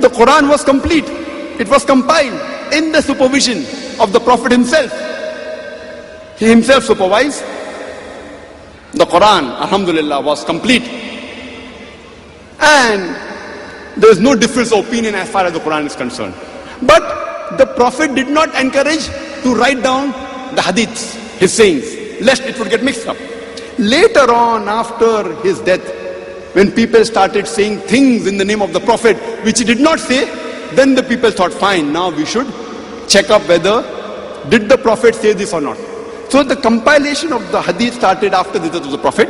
the Quran was complete. It was compiled in the supervision of the Prophet himself. He himself supervised. The Quran, alhamdulillah, was complete. And there is no difference of opinion as far as the Quran is concerned. But the Prophet did not encourage to write down the hadiths, his sayings, lest it would get mixed up. Later on, after his death, when people started saying things in the name of the Prophet which he did not say, then the people thought, fine, now we should check up whether did the Prophet say this or not. So the compilation of the hadith started after the death of the Prophet.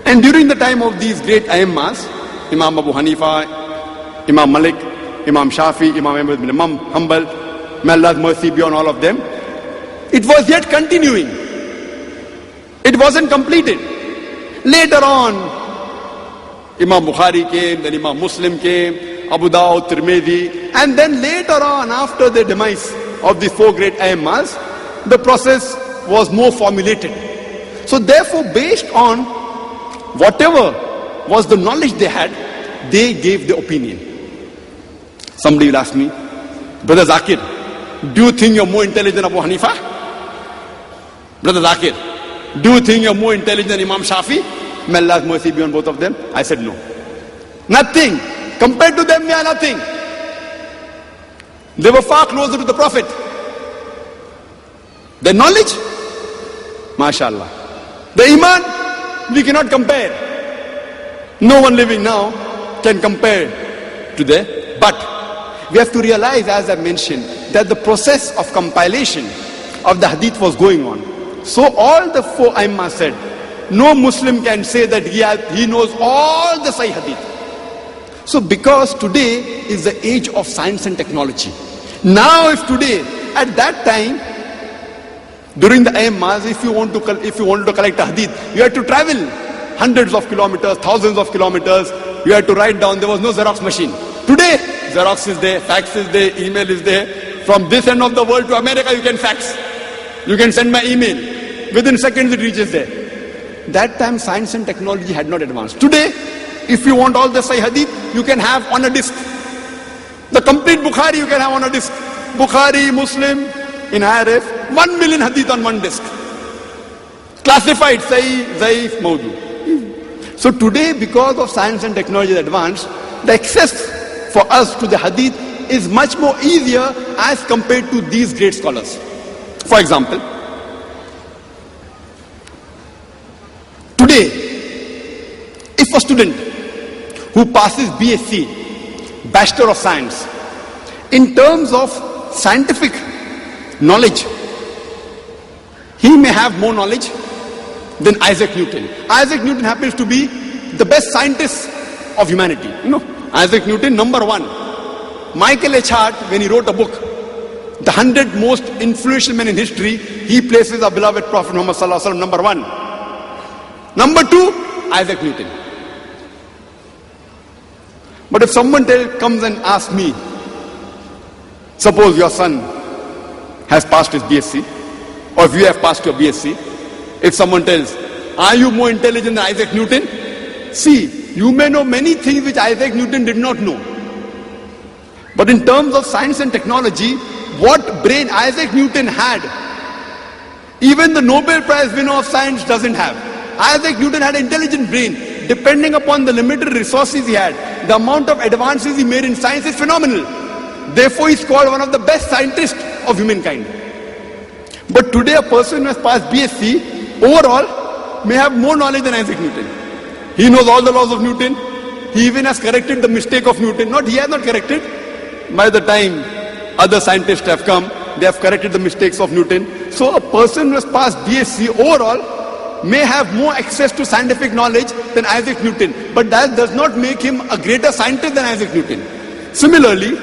And during the time of these great Aimmas, Imam Abu Hanifa, Imam Malik, Imam Shafi, Imam Ahmad bin Hanbal, may Allah's mercy be on all of them, it was yet continuing. It wasn't completed. Later on, Imam Bukhari came, then Imam Muslim came, Abu Dawud, Tirmidhi, and then later on, after the demise of the four great Aimmas, the process was more formulated. So therefore, based on whatever was the knowledge they had, they gave the opinion. Somebody will ask me, Brother Zakir, do you think you're more intelligent than Abu Hanifa? Brother Zakir, do you think you're more intelligent than Imam Shafi? May Allah's mercy be on both of them. I said no. Nothing. Compared to them, they are nothing. They were far closer to the Prophet. Their knowledge, mashallah. The iman, we cannot compare. No one living now can compare to them. But we have to realize, as I mentioned, that the process of compilation of the hadith was going on. So all the four Aimma said, no Muslim can say that he knows all the Sahih hadith. So because today is the age of science and technology. Now if today, at that time, during the Aimmas, if you want to collect a hadith, you had to travel hundreds of kilometers, thousands of kilometers. You had to write down. There was no Xerox machine. Today, Xerox is there, fax is there, email is there. From this end of the world to America, you can fax. You can send my email. Within seconds, it reaches there. That time, science and technology had not advanced. Today, if you want all the Sahih hadith, you can have on a disk. The complete Bukhari you can have on a disk. Bukhari, Muslim, in IRF, 1 million hadith on one disk. Classified, Sahih, Zaif, Mawdu. So today, because of science and technology advanced, the access for us to the hadith is much more easier as compared to these great scholars. For example, today, if a student who passes BSc, Bachelor of Science, in terms of scientific knowledge, he may have more knowledge than Isaac Newton. Isaac Newton happens to be the best scientist of humanity. You know, Isaac Newton, number one. Michael H. Hart, when he wrote a book, the 100 most influential men in history, he places our beloved Prophet Muhammad Sallallahu Alaihi Wasallam number one. Number two, Isaac Newton. But if someone comes and asks me, suppose your son has passed his BSc, or if you have passed your BSc, if someone tells, are you more intelligent than Isaac Newton? See, you may know many things which Isaac Newton did not know. But in terms of science and technology, what brain Isaac Newton had, even the Nobel Prize winner of science doesn't have. Isaac Newton had an intelligent brain. Depending upon the limited resources he had, the amount of advances he made in science is phenomenal. Therefore, he's called one of the best scientists of humankind. But today, a person who has passed BSc, overall, may have more knowledge than Isaac Newton. He knows all the laws of Newton. He even has corrected the mistake of Newton. He has not corrected. By the time other scientists have come, they have corrected the mistakes of Newton. So a person who has passed BSc overall may have more access to scientific knowledge than Isaac Newton. But that does not make him a greater scientist than Isaac Newton. Similarly,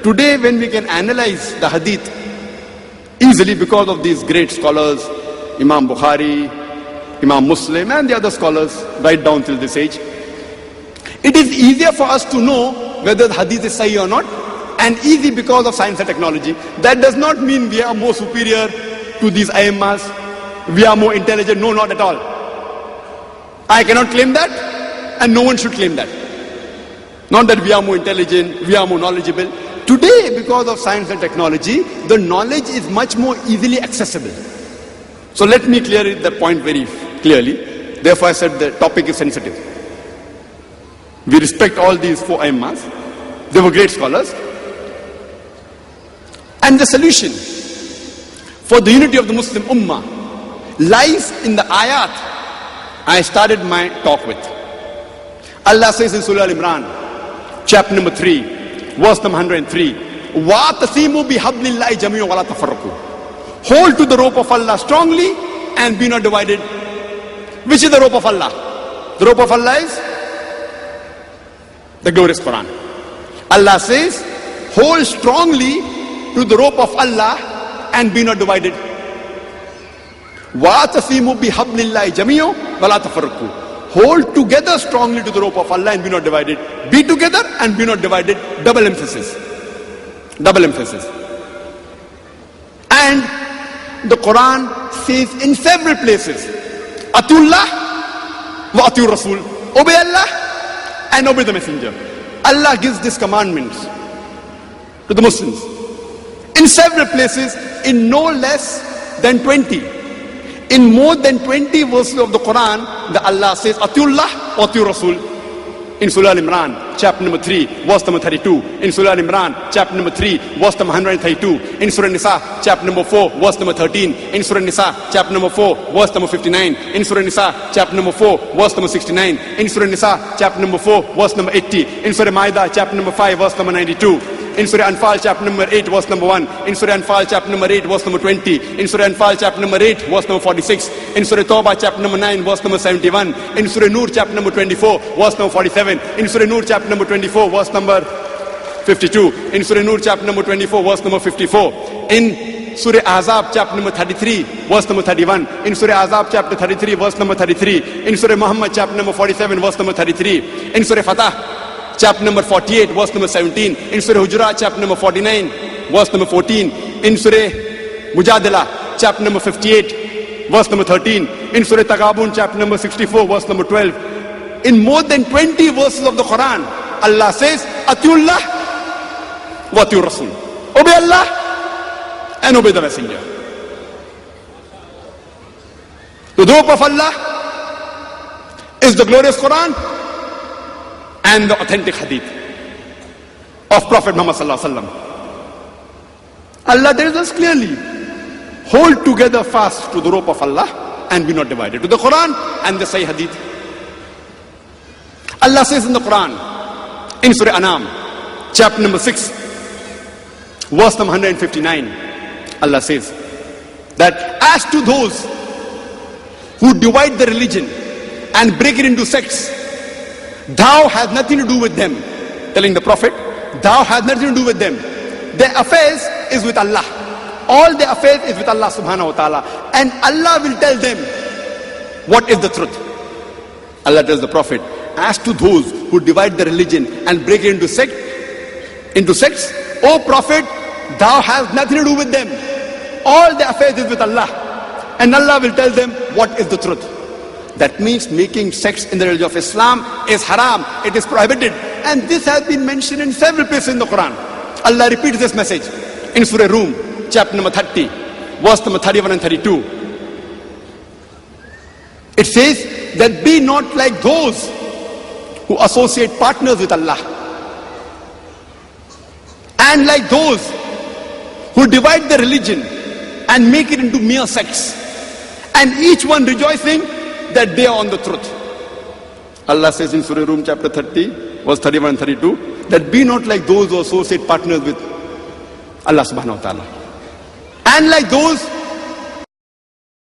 today when we can analyze the hadith easily because of these great scholars, Imam Bukhari, Imam Muslim and the other scholars right down till this age, it is easier for us to know whether the hadith is sahih or not, and easy because of science and technology. That does not mean we are more superior to these Aimmas, we are more intelligent. No, not at all. I cannot claim that, and no one should claim that. Not that we are more intelligent, we are more knowledgeable. Today, because of science and technology, the knowledge is much more easily accessible. So let me clear the point very clearly. Therefore, I said the topic is sensitive. We respect all these 4 Aimmas. They were great scholars. And the solution for the unity of the Muslim Ummah lies in the ayat I started my talk with. Allah says in Surah Al-Imran, chapter number 3, verse number 103, وَاتَصِيمُوا بِحَبْلِ اللَّهِ جَمِيعًا وَلَا تَفَرَّقُوا. Hold to the rope of Allah strongly and be not divided. Which is the rope of Allah? The rope of Allah is the glorious Quran. Allah says, hold strongly to the rope of Allah and be not divided. وَاتَصِيمُوا بِحَبْلِ اللَّهِ جَمِيعًا وَلَا تَفَرَّقُوا. Hold together strongly to the rope of Allah and be not divided. Be together and be not divided. Double emphasis. Double emphasis. And the Quran says in several places, Atullah wa atur Rasul. Obey Allah and obey the Messenger. Allah gives these commandments to the Muslims in several places, in no less than 20. In more than 20 verses of the Quran, the Allah says, Atullah wa atur Rasul. In Surah Al-Imran, chapter number 3, verse number 32. In Surah Al-Imran, chapter number 3, verse number 132. In Surah Nisa, chapter number 4, verse number 13. In Surah Nisa, chapter number 4, verse number 59. In Surah Nisa, chapter number 4, verse number 69. In Surah Nisa, chapter number 4, verse number 80. In Surah Ma'idah, chapter number 5, verse number 92. In Surah Anfal, chapter number 8, verse number 1. In Surah Anfal, chapter number 8, verse number 20. In Surah Anfal, chapter number 8, verse number 46. In Surah Tawbah, chapter number 9, verse number 71. In Surah Nur, chapter number 24, verse number 47. In Surah Nur, chapter number 24, verse number 52. In Surah Nur, chapter number 24, verse number 54. In Surah Ahzab, chapter number 33, verse number 31. In Surah Ahzab, chapter 33, verse number 33. In Surah Muhammad, chapter number 47, verse number 33. In Surah Fatah, chapter number 48, verse number 17. In Surah Hujurat, chapter number 49, verse number 14. In Surah Mujadala, chapter number 58, verse number 13. In Surah Taghabun, chapter number 64, verse number 12. In more than 20 verses of the Quran, Allah says, Atiullah wa atur Rasul. Obey Allah and obey the Messenger. The rope of Allah is the glorious Quran and the authentic hadith of Prophet Muhammad sallallahu alaihi wasallam. Allah tells us clearly, hold together fast to the rope of Allah and be not divided. To the Quran and the Sahih hadith. Allah says in the Quran, in Surah Anam, chapter number 6, verse number 159, Allah says that as to those who divide the religion and break it into sects, thou hast nothing to do with them. Telling the Prophet, thou hast nothing to do with them. Their affairs is with Allah. All their affairs is with Allah subhanahu wa ta'ala. And Allah will tell them what is the truth. Allah tells the Prophet, as to those who divide the religion and break it into sects, O Prophet, thou hast nothing to do with them. All their affairs is with Allah. And Allah will tell them what is the truth. That means making sects in the religion of Islam is haram. It is prohibited. And this has been mentioned in several places in the Quran. Allah repeats this message in Surah Rum, chapter number 30, verse number 31 and 32. It says that be not like those who associate partners with Allah, and like those who divide the religion and make it into mere sects, and each one rejoicing that they are on the truth. Allah says in Surah Rum, chapter 30, verse 31 and 32, that be not like those who associate partners with Allah subhanahu wa ta'ala, and like those